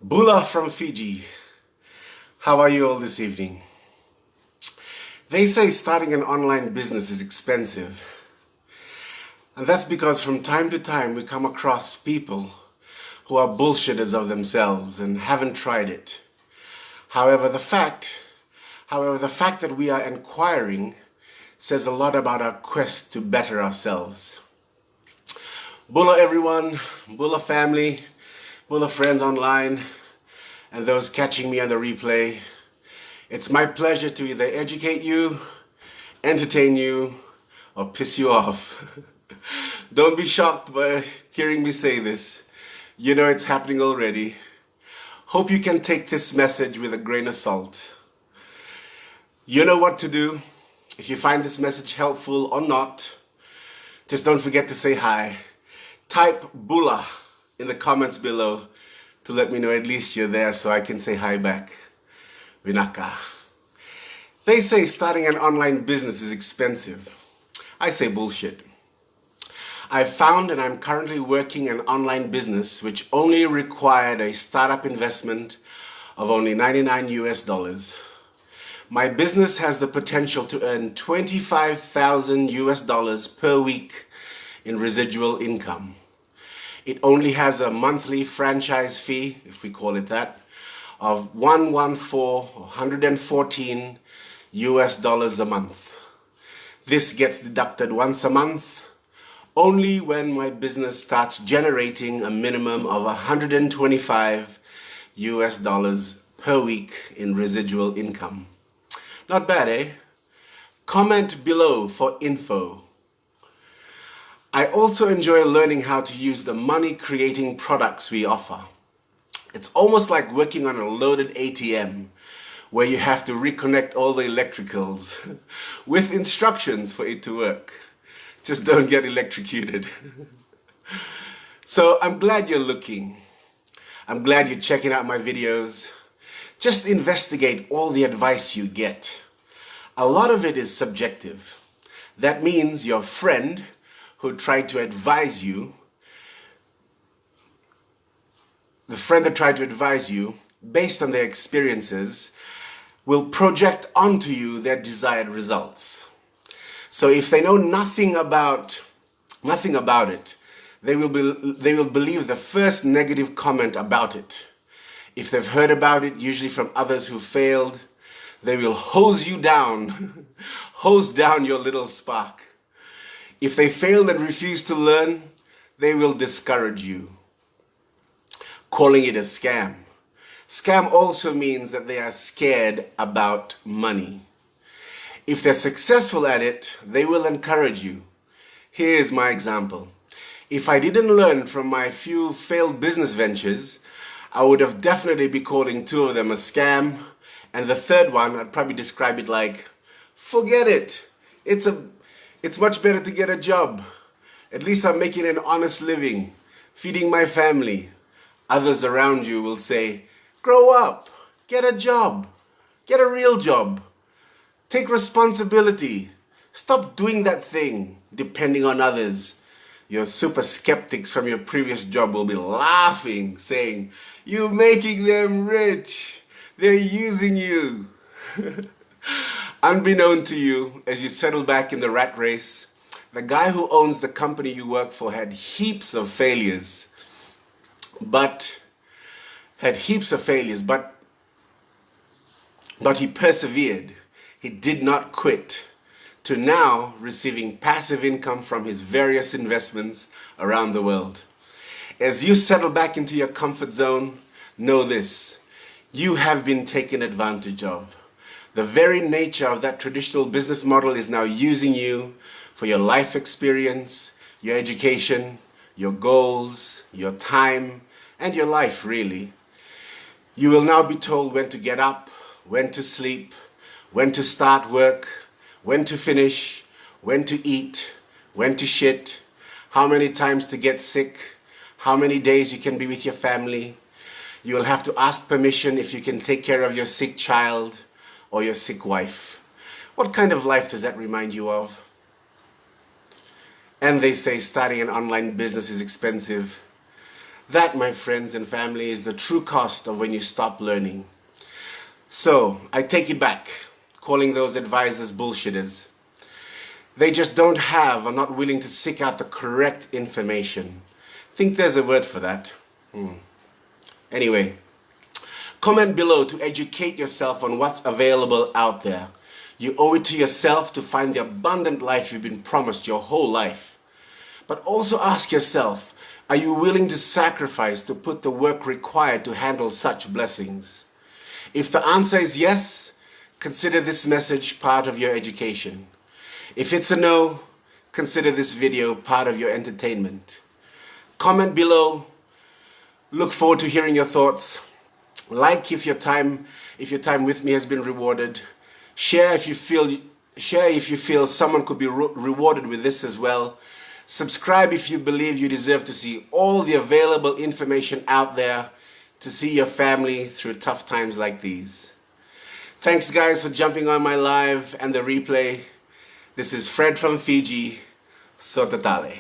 Bula from Fiji. How are you all this evening? They say starting an online business is expensive. And that's because from time to time we come across people who are bullshitters of themselves and haven't tried it. However, the fact that we are enquiring says a lot about our quest to better ourselves. Bula everyone, Bula family, Bula friends online, and those catching me on the replay. It's my pleasure to either educate you, entertain you, or piss you off. Don't be shocked by hearing me say this. You know it's happening already. Hope you can take this message with a grain of salt. You know what to do. If you find this message helpful or not, just don't forget to say hi. Type Bula in the comments below to let me know at least you're there so I can say hi back. Vinaka. They say starting an online business is expensive. I say bullshit. I've found and I'm currently working an online business which only required a startup investment of only $99. My business has the potential to earn $25,000 per week in residual income. It only has a monthly franchise fee, if we call it that, of $114 a month. This gets deducted once a month, only when my business starts generating a minimum of $125 per week in residual income. Not bad, eh? Comment below for info. I also enjoy learning how to use the money-creating products we offer. It's almost like working on a loaded ATM, where you have to reconnect all the electricals with instructions for it to work. Just don't get electrocuted. So I'm glad you're looking. I'm glad you're checking out my videos. Just investigate all the advice you get. A lot of it is subjective. That means your friend who tried to advise you, based on their experiences, will project onto you their desired results. So if they know nothing about it, they will believe the first negative comment about it. If they've heard about it, usually from others who failed, they will hose you down, hose down your little spark. If they fail and refuse to learn, they will discourage you, calling it a scam. Scam also means that they are scared about money. If they're successful at it, they will encourage you. Here's my example. If I didn't learn from my few failed business ventures, I would have definitely be calling two of them a scam, and the third one, I'd probably describe it like, forget it. It's much better to get a job. At least I'm making an honest living, feeding my family. Others around you will say, grow up, get a job, get a real job. Take responsibility. Stop doing that thing, depending on others. Your super skeptics from your previous job will be laughing, saying, you're making them rich. They're using you. Unbeknown to you, as you settle back in the rat race, the guy who owns the company you work for had heaps of failures, but he persevered. He did not quit, to now receiving passive income from his various investments around the world. As you settle back into your comfort zone, know this: you have been taken advantage of. The very nature of that traditional business model is now using you for your life experience, your education, your goals, your time, and your life, really. You will now be told when to get up, when to sleep, when to start work, when to finish, when to eat, when to shit, how many times to get sick, how many days you can be with your family. You will have to ask permission if you can take care of your sick child or your sick wife. What kind of life does that remind you of? And they say starting an online business is expensive. That, my friends and family, is the true cost of when you stop learning. So, I take it back, calling those advisors bullshitters. They just don't have or not willing to seek out the correct information. Think there's a word for that. Anyway, comment below to educate yourself on what's available out there. You owe it to yourself to find the abundant life you've been promised your whole life. But also ask yourself, are you willing to sacrifice to put the work required to handle such blessings? If the answer is yes, consider this message part of your education. If it's a no, consider this video part of your entertainment. Comment below. Look forward to hearing your thoughts. Like if your time with me has been rewarded. Share if you feel someone could be rewarded with this as well. Subscribe if you believe you deserve to see all the available information out there to see your family through tough times like these. Thanks guys for jumping on my live and the replay. This is Fred from Fiji. Sotatale.